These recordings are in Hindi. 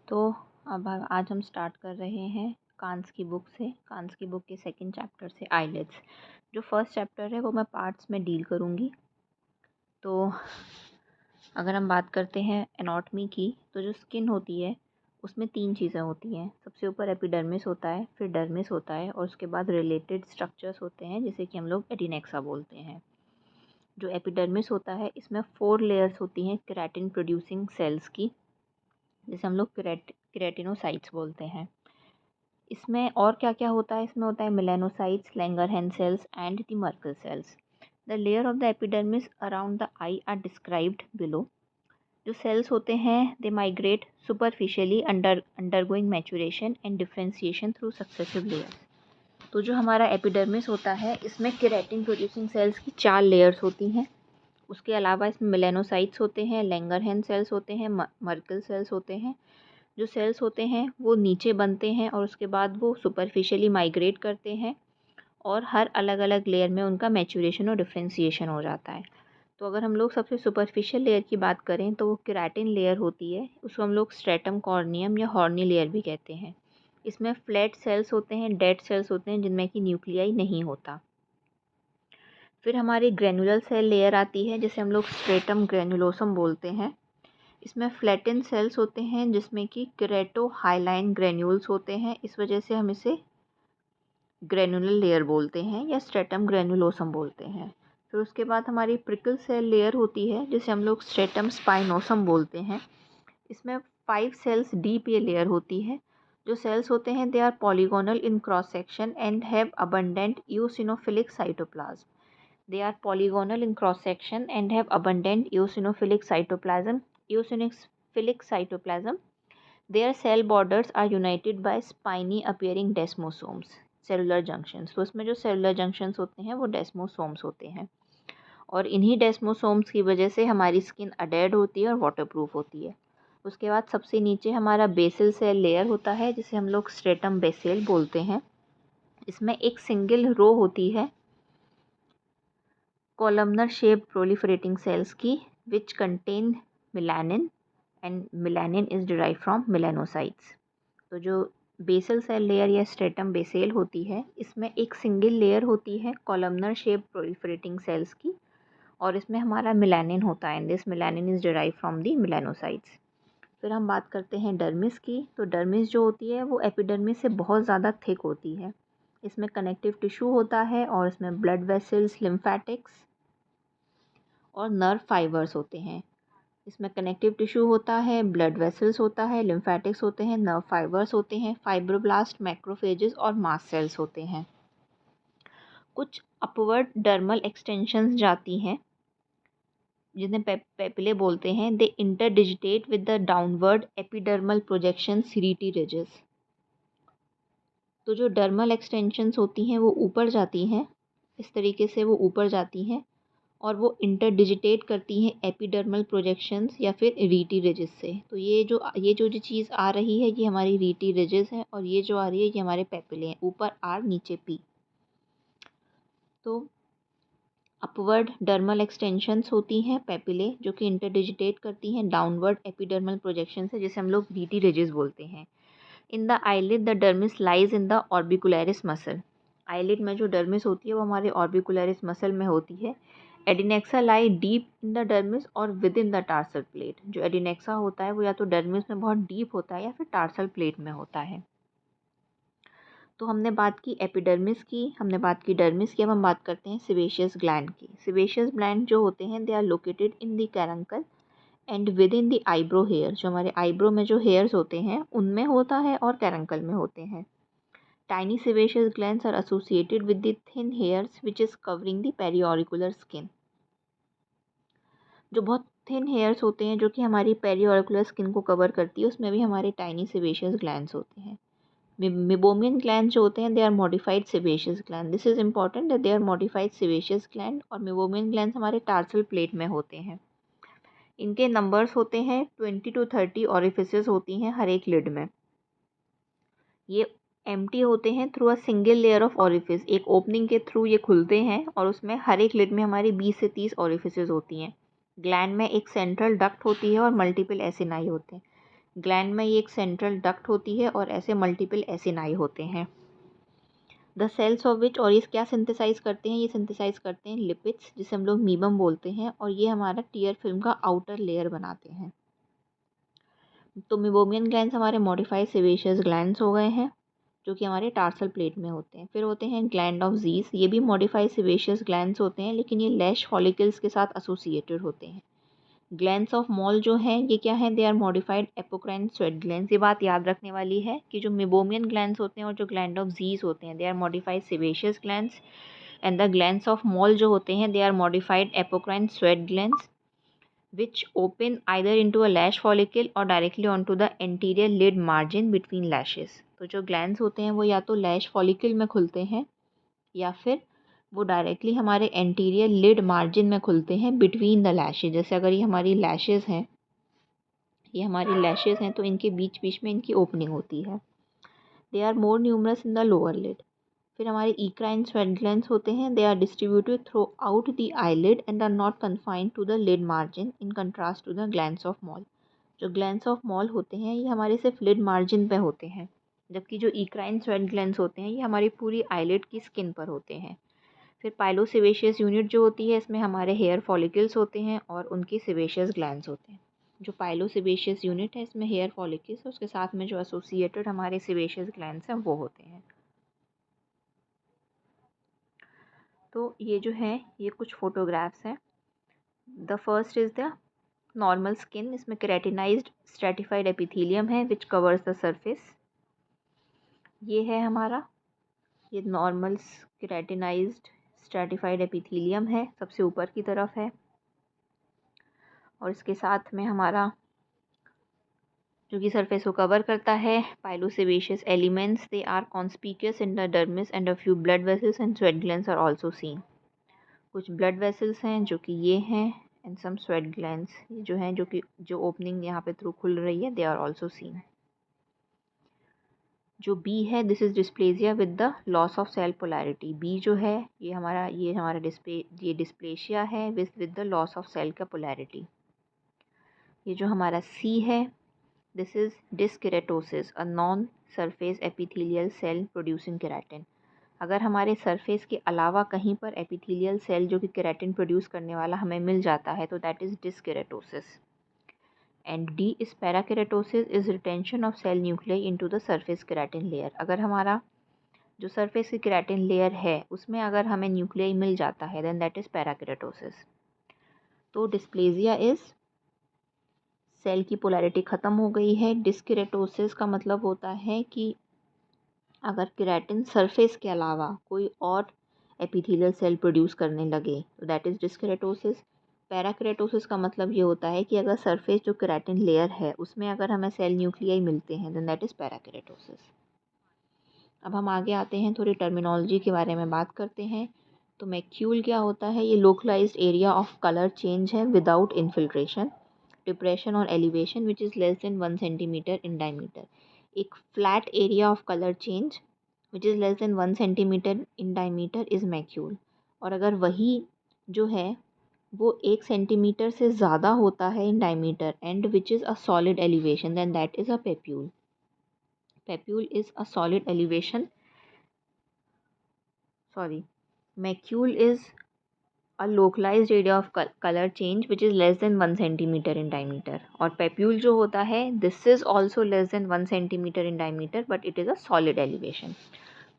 तो अब आज हम स्टार्ट कर रहे हैं कांस की बुक से, कांस की बुक के सेकंड चैप्टर से आईलिड्स। जो फर्स्ट चैप्टर है वो मैं पार्ट्स में डील करूँगी। तो अगर हम बात करते हैं एनाटॉमी की, तो जो स्किन होती है उसमें 3 चीज़ें होती हैं। सबसे ऊपर एपिडर्मिस होता है, फिर डर्मिस होता है और उसके बाद रिलेटेड स्ट्रक्चर्स होते हैं जिसे कि हम लोग एडिनेक्सा बोलते हैं। जो एपिडर्मिस होता है इसमें 4 लेयर्स होती हैं केराटिन प्रोड्यूसिंग सेल्स की, जिसे हम लोग केराटिनोसाइट्स बोलते हैं। इसमें और क्या-क्या होता है, इसमें होता है melanocytes, Langerhans cells and the Merkel cells. The layer of the epidermis around the eye are described below. जो सेल्स होते हैं they migrate superficially undergoing maturation and differentiation through successive layers. तो जो हमारा एपिडर्मिस होता है इसमें केराटिन प्रोड्यूसिंग सेल्स की 4 लेयर्स होती हैं। उसके अलावा इसमें मेलानोसाइट्स होते हैं, लैंगरहैंस सेल्स होते हैं, मर्कल सेल्स होते हैं। जो सेल्स होते हैं वो नीचे बनते हैं और उसके बाद वो सुपरफिशियली माइग्रेट करते हैं और हर अलग अलग लेयर में उनका मैच्योरेशन और डिफरेंशिएशन हो जाता है। तो अगर हम लोग सबसे सुपरफिशियल लेयर की बात करें तो वो केराटिन लेयर होती है, उसको हम लोग स्ट्रेटम कॉर्नियम या हॉर्नी लेयर भी कहते हैं। इसमें फ्लैट सेल्स होते हैं, डेड सेल्स होते हैं जिनमें कि न्यूक्लियाई नहीं होता। फिर हमारी ग्रेनुलर सेल लेयर आती है जिसे हम लोग स्ट्रेटम ग्रेनुलोसम बोलते हैं। इसमें फ्लैटेन सेल्स होते हैं जिसमें कि केरेटो हाइलाइन ग्रेन्यूल्स होते हैं, इस वजह से हम इसे ग्रेनुलर लेयर बोलते हैं या स्ट्रेटम ग्रेनुलोसम बोलते हैं। फिर उसके बाद हमारी प्रिकल सेल लेयर होती है जिसे हम लोग स्ट्रेटम स्पाइनोसम बोलते हैं। इसमें 5 सेल्स डीप ये लेयर होती है। जो सेल्स होते हैं they are polygonal in cross section and have abundant eosinophilic cytoplasm. They are polygonal in cross section and have abundant eosinophilic cytoplasm. Eosinophilic cytoplasm. Their cell borders are united by spiny appearing desmosomes, cellular junctions. तो इसमें जो cellular junctions होते हैं वो desmosomes होते हैं और इन्हीं desmosomes की वजह से हमारी स्किन अडेड होती है और वाटरप्रूफ होती है। उसके बाद सबसे नीचे हमारा बेसल सेल लेयर होता है जिसे हम लोग स्ट्रेटम बेसेल बोलते हैं। इसमें एक सिंगल रो होती है columnar shaped proliferating cells की which contain melanin and melanin is derived from melanocytes। तो जो बेसल सेल लेयर या स्ट्रेटम बेसेल होती है इसमें एक सिंगल लेयर होती है columnar shaped proliferating cells की और इसमें हमारा मेलानिन होता है। This melanin is derived from the melanocytes। फिर हम बात करते हैं डर्मिस की। तो डर्मिस जो होती है वो एपिडर्मिस से बहुत ज़्यादा थिक होती है। इसमें कनेक्टिव टिश्यू होता है और इसमें ब्लड वेसल्स, लिम्फेटिक्स और नर्व फाइबर्स होते हैं। इसमें कनेक्टिव टिश्यू होता है, ब्लड वेसल्स होता है, लिम्फेटिक्स होते हैं, नर्व फाइबर्स होते हैं, फाइब्रोब्लास्ट, मैक्रोफेजेस और मास्ट सेल्स होते हैं। कुछ अपवर्ड डर्मल एक्सटेंशंस जाती हैं जिन्हें पेपिले बोलते हैं। They interdigitate with the downward epidermal projection rete ridges. तो जो डर्मल एक्सटेंशंस होती हैं वो ऊपर जाती हैं, इस तरीके से वो ऊपर जाती हैं और वो इंटरडिजिटेट करती हैं एपिडर्मल प्रोजेक्शंस या फिर रीटी रिजेस से। तो ये जो चीज़ आ रही है ये हमारी रीटी रिजेस है और ये जो आ रही है ये हमारे पेपिले हैं, ऊपर आर नीचे पी। तो अपवर्ड डर्मल एक्सटेंशंस होती हैं पेपिले जो कि इंटरडिजिटेट करती हैं डाउनवर्ड एपिडर्मल प्रोजेक्शन से, जिसे हम लोग रीटी रिजेस बोलते हैं। In the eyelid the dermis lies in the orbicularis muscle. Eyelid में जो डर्मिस होती है वो हमारे ऑर्बिकुलरिस मसल में होती है। एडिनेक्सा लाई डीप इन द डर्मिस और with in the tarsal plate. जो एडिनेक्सा होता है वो या तो डर्मिस में बहुत डीप होता है या फिर टार्सल प्लेट में होता है। तो हमने बात की एपिडर्मिस की, हमने बात की डर्मिस की। अब हम बात करते हैं सिवेशियस ग्लैंड की। सिवेशियस ग्लैंड जो होते हैं they are located in the caruncle and within the eyebrow hair. जो हमारे आईब्रो में जो हेयर्स होते हैं उनमें होता है और कैरंकल में होते हैं। Tiny sebaceous glands are associated with the thin hairs which is covering the periauricular skin। जो बहुत थिन हेयर्स होते हैं जो कि हमारी पेरियोरिकुलर स्किन को कवर करती है उसमें भी हमारे टाइनी सेबेशियस ग्लैंड्स होते हैं। मिबोमियन ग्लैंड जो होते हैं they are modified sebaceous gland. This is important that they are modified sebaceous gland और मिबोमियन ग्लैंड हमारे टार्सल प्लेट में होते हैं। इनके नंबर्स होते हैं 20 to 30 ऑरिफिसेस होती हैं हर एक लिड में। ये एम्प्टी होते हैं through a single layer of orifice. एक ओपनिंग के थ्रू ये खुलते हैं और उसमें हर एक लिड में हमारी 20 से 30 ऑरिफिसेस होती हैं। ग्लैंड में एक सेंट्रल डक्ट होती है और मल्टीपल एसिनाई होते हैं। ग्लैंड में ये एक सेंट्रल डक्ट होती है और ऐसे मल्टीपल एसिनाई होते हैं। द सेल्स ऑफ विच, और ये क्या सिंथेसाइज करते हैं, ये सिंथेसाइज करते हैं लिपिड्स, जिसे हम लोग मीबम बोलते हैं, और ये हमारा टीयर फिल्म का आउटर लेयर बनाते हैं। तो मीबोमियन ग्लैंड्स हमारे मॉडिफाइड सेबेशियस ग्लैंड्स हो गए हैं, जो कि हमारे टार्सल प्लेट में होते हैं। फिर होते हैं ग्लैंड ऑफ ज़ीस, ये भी मॉडिफाइड सेबेशियस ग्लैंड्स होते हैं, लेकिन ये लैश फॉलिकल्स के साथ एसोसिएटेड होते हैं। ग्लैंड्स ऑफ मॉल जो हैं ये क्या है, they are modified apocrine sweat glands. ये बात याद रखने वाली है कि जो मीबोमियन ग्लैंड्स होते हैं और जो ग्लैंड ऑफ ज़ीस होते हैं, they are modified sebaceous glands, and the glands of Moll जो होते हैं, they are modified apocrine sweat glands which open either into a lash follicle or directly onto the anterior lid margin between lashes। तो जो ग्लैंड्स होते हैं वो या तो लैश फॉलिकल में खुलते हैं या फिर वो डायरेक्टली हमारे एंटीरियर लिड मार्जिन में खुलते हैं बिटवीन द लैशेज। जैसे अगर ये हमारी लैशेज हैं, ये हमारी लैशेज हैं, तो इनके बीच बीच में इनकी ओपनिंग होती है। They are more numerous in the lower lid. फिर हमारे इक्राइन स्वेट ग्लैंड्स होते हैं, they are distributed throughout the eyelid and are not confined to the lid margin in contrast to the glands of Moll. जो ग्लैंड्स ऑफ मॉल होते हैं ये हमारे सिर्फ लिड मार्जिन पे होते हैं, जबकि जो इक्राइन स्वेट ग्लैंड्स होते हैं ये हमारी पूरी आईलिड की स्किन पर होते हैं। फिर पाइलोसेबेशियस यूनिट जो होती है, इसमें हमारे हेयर फॉलिकल्स होते हैं और उनकी सेबेशियस ग्लैंड्स होते हैं। जो पाइलोसेबेशियस यूनिट है इसमें हेयर फॉलिकल्स, उसके साथ में जो एसोसिएटेड हमारे सेबेशियस ग्लैंड्स हैं वो होते हैं। तो ये जो है ये कुछ फोटोग्राफ्स हैं। The first is the normal skin, इसमें केराटिनाइज्ड स्ट्रेटिफाइड एपिथेलियम है विच कवर्स द सरफेस। ये है हमारा, ये नॉर्मल केराटिनाइज्ड स्ट्रेटिफाइड एपिथेलियम है, सबसे ऊपर की तरफ है, और इसके साथ में हमारा जो कि सरफेस को कवर करता है pilosebaceous elements, they are conspicuous in the dermis and a few blood vessels and sweat glands are also seen. कुछ ब्लड वेसल्स हैं जो कि ये हैं, एंड सम स्वेट ग्लैंड्स जो हैं, जो कि जो ओपनिंग यहाँ पे थ्रू खुल रही है, दे आर आल्सो सीन। जो बी है, this is dysplasia with the loss of cell polarity. B जो है ये हमारा ये डिस्प्लेशिया है with the loss of cell का पोलैरिटी। ये जो हमारा सी है, this is dyskeratosis, a non surface epithelial cell producing keratin. अगर हमारे सरफेस के अलावा कहीं पर एपिथेलियल सेल जो कि केराटिन प्रोड्यूस करने वाला हमें मिल जाता है तो that is dyskeratosis. And D is parakeratosis, is retention of cell nuclei into the surface keratin layer. अगर हमारा जो सरफेस की केराटिन लेयर है उसमें अगर हमें न्यूक्लियाई मिल जाता है देन दैट इज़ पैराकेराटोसिस। तो डिस्प्लेसिया इज़ सेल की पोलैरिटी ख़त्म हो गई है। डिस्केरेटोसिस का मतलब होता है कि अगर केराटिन सरफेस के अलावा कोई और एपिथेलियल सेल प्रोड्यूस करने लगे तो दैट इज़ डिस्केरेटोसिस। पैराकेराटोसिस का मतलब ये होता है कि अगर सरफेस जो केराटिन लेयर है उसमें अगर हमें सेल न्यूक्लियाई मिलते हैं देन दैट इज़ पैराकेराटोसिस। अब हम आगे आते हैं, थोड़ी टर्मिनोलॉजी के बारे में बात करते हैं। तो मैक्यूल क्या होता है, ये localised area of colour change है विदाउट इन्फिल्ट्रेशन, डिप्रेशन और elevation which is less than 1 centimetre in diameter. एक flat area of colour change which is less than 1 centimetre in diameter is macule. और अगर वही जो है वो 1 सेंटीमीटर से ज़्यादा होता है in diameter and which is a solid elevation then that is a papule. Papule is a solid elevation, macule is a localised area of colour change which is less than 1 centimetre in diameter. और पेप्यूल जो होता है this is also less than 1 centimetre in diameter but it is a solid elevation.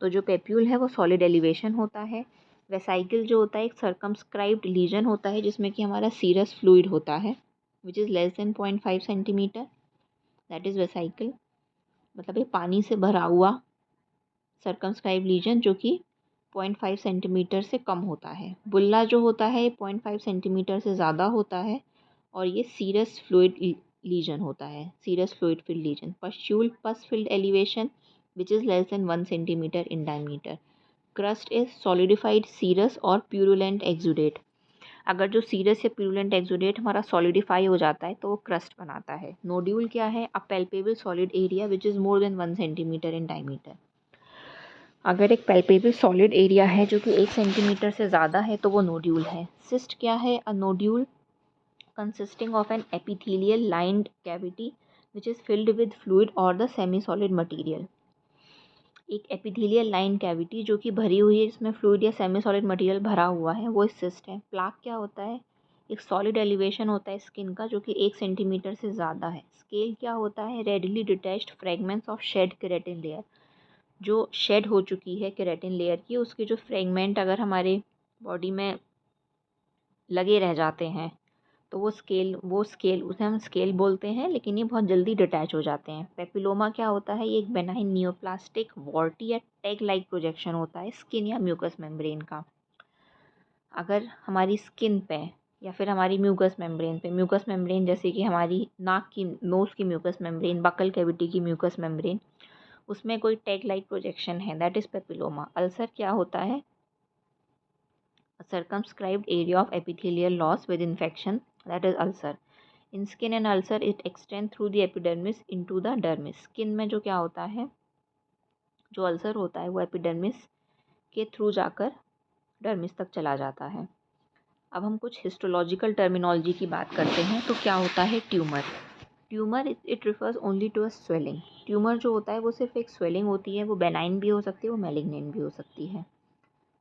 तो जो पेप्यूल है वो सॉलिड एलिवेशन होता है। वेसाइकल जो होता है एक सर्कमस्क्राइब्ड लीजन होता है जिसमें कि हमारा सीरस फ्लूइड होता है विच is less then 0.5 centimetre, that is vesicle. मतलब ये पानी से भरा हुआ सर्कमस्क्राइब्ड लीजन जो कि 0.5 सेंटीमीटर से कम होता है। बुल्ला जो होता है ये 0.5 सेंटीमीटर से ज़्यादा होता है और ये सीरस फ्लूइड लीजन होता है, serous fluid filled lesion. Pustule pus filled elevation which is less than 1 centimetre in diameter. Crust is solidified serous और प्यूरुलेंट एक्सुडेट। अगर जो सीरस या प्यूरुलेंट एक्सुडेट हमारा सॉलिडिफाई हो जाता है तो वो क्रस्ट बनाता है। नोड्यूल क्या है, a palpable solid area which is more than 1 centimetre in diameter. अगर एक पैल्पेबल सॉलिड एरिया है जो कि 1 सेंटीमीटर से ज़्यादा है तो वो नोड्यूल है। सिस्ट क्या है, a nodule consisting of an epithelial lined cavity which is filled with fluid और द सेमी सॉलिड मटीरियल। एक एपिथेलियल लाइन कैविटी जो कि भरी हुई है, जिसमें फ्लूइड या सेमी सॉलिड मटेरियल भरा हुआ है, वो सिस्ट है। प्लाक क्या होता है? एक सॉलिड एलिवेशन होता है स्किन का जो कि 1 सेंटीमीटर से ज़्यादा है। स्केल क्या होता है? Readily detached fragments of shed keratin layer, जो शेड हो चुकी है केराटिन लेयर की, उसके जो फ्रेगमेंट अगर हमारे बॉडी में लगे रह जाते हैं तो वो स्केल उसे हम स्केल बोलते हैं, लेकिन ये बहुत जल्दी डिटैच हो जाते हैं। पेपिलोमा क्या होता है? ये एक बेनाइन नियोप्लास्टिक वॉर्टी या टैग लाइक प्रोजेक्शन होता है स्किन या म्यूकस मेम्ब्रेन का। अगर हमारी स्किन पे या फिर हमारी म्यूकस मेम्ब्रेन जैसे कि हमारी नोज़ की म्यूकस मेम्ब्रेन, बकल कैविटी की म्यूकस मेम्ब्रेन, उसमें कोई टैग लाइक प्रोजेक्शन है, दैट इज़ पेपिलोमा। अल्सर क्या होता है? Circumscribed area of epithelial loss with infection, that is ulcer. In skin and ulcer it extends through the epidermis into the dermis. Skin में जो क्या होता है, जो अल्सर होता है वो एपिडर्मिस के थ्रू जाकर डर्मिस तक चला जाता है। अब हम कुछ हिस्टोलॉजिकल टर्मिनोलॉजी की बात करते हैं। तो क्या होता है tumour? Tumour it refers only to a swelling. Tumour जो होता है वो सिर्फ एक स्वेलिंग होती है, वो बेनाइन भी हो सकती है, वो मैलिग्नेंट भी हो सकती है।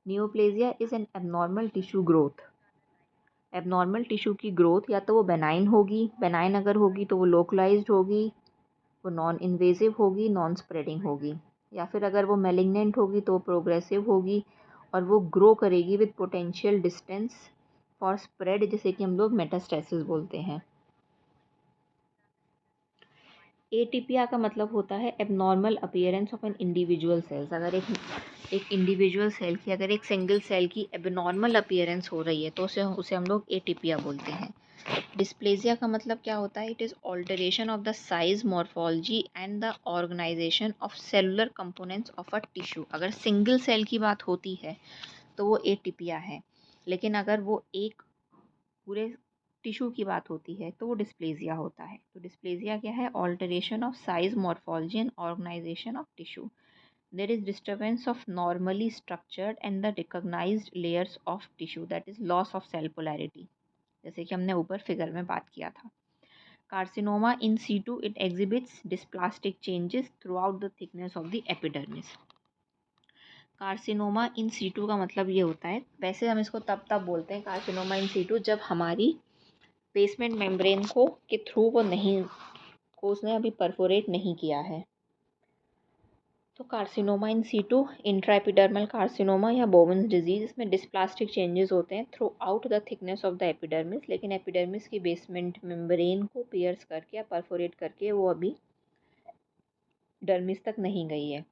Neoplasia is an abnormal tissue growth. Abnormal tissue की ग्रोथ या तो वो बेनाइन होगी, बेनाइन अगर होगी तो वो लोकलाइज्ड होगी, वो नॉन इन्वेजिव होगी, नॉन स्प्रेडिंग होगी, या फिर अगर वो मैलिग्नेंट होगी तो प्रोग्रेसिव होगी और वो ग्रो करेगी with potential distance for spread, जिसे कि हम लोग मेटास्टेसिस बोलते हैं। एटीपिया का मतलब होता है abnormal appearance of an individual cells. अगर एक इंडिविजुअल सेल की, अगर एक सिंगल सेल की एबनॉर्मल अपीयरेंस हो रही है तो उसे हम लोग एटीपिया बोलते हैं। डिस्प्लेजिया का मतलब क्या होता है? It is alteration of the size, morphology and the organisation of cellular components of a tissue. अगर सिंगल सेल की बात होती है तो वो एटीपिया है, लेकिन अगर वो एक पूरे टिश्यू की बात होती है तो वो डिस्प्लेजिया होता है। तो डिस्प्लेजिया क्या है? Alteration of size, morphology and organisation of tissue. There is disturbance of normally structured and the recognised layers of tissue, that is loss of cell polarity, जैसे कि हमने ऊपर फिगर में बात किया था। Carcinoma in situ it exhibits dysplastic changes throughout the thickness of the epidermis. Carcinoma in situ का मतलब ये होता है, वैसे हम इसको तब बोलते हैं कार्सिनोमा इन सीटू जब हमारी बेसमेंट मेम्ब्रेन के थ्रू को उसने अभी परफोरेट नहीं किया है। तो carcinoma in situ, intraepidermal carcinoma या बोवेन्स डिजीज, इसमें डिस्प्लास्टिक चेंजेस होते हैं throughout the thickness of the epidermis, लेकिन एपिडर्मिस की बेसमेंट मेम्ब्रेन को पियर्स करके या परफोरेट करके वो अभी डर्मिस तक नहीं गई है।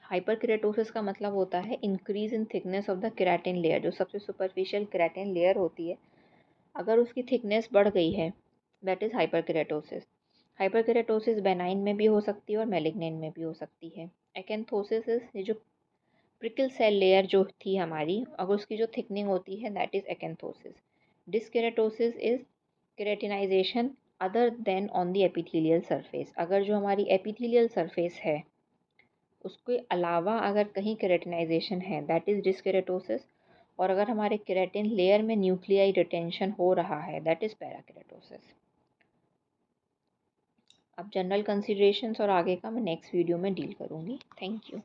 हाइपरकेराटोसिस का मतलब होता है increase in thickness of the keratin layer. जो सबसे सुपरफिशियल केराटिन लेयर होती है, अगर उसकी थिकनेस बढ़ गई है, that is hyperkeratosis. Hyperkeratosis benign में भी हो सकती है और मैलिग्नेंट में भी हो सकती है। एक्एंथोसिस ये जो प्रिकल सेल लेयर जो थी हमारी, अगर उसकी जो थिकनिंग होती है, that is acanthosis. Dyskeratosis is keratinisation other than on the epithelial surface. अगर जो हमारी एपिथेलियल सरफेस है उसके अलावा अगर कहीं केराटिनाइजेशन है, दैट इज़ डिस्केराटोसिस। और अगर हमारे केराटिन लेयर में न्यूक्लियाई रिटेंशन हो रहा है, दैट इज़ पैराकेराटोसिस। अब जनरल कंसिडरेशंस और आगे का मैं नेक्स्ट वीडियो में डील करूँगी। Thank you.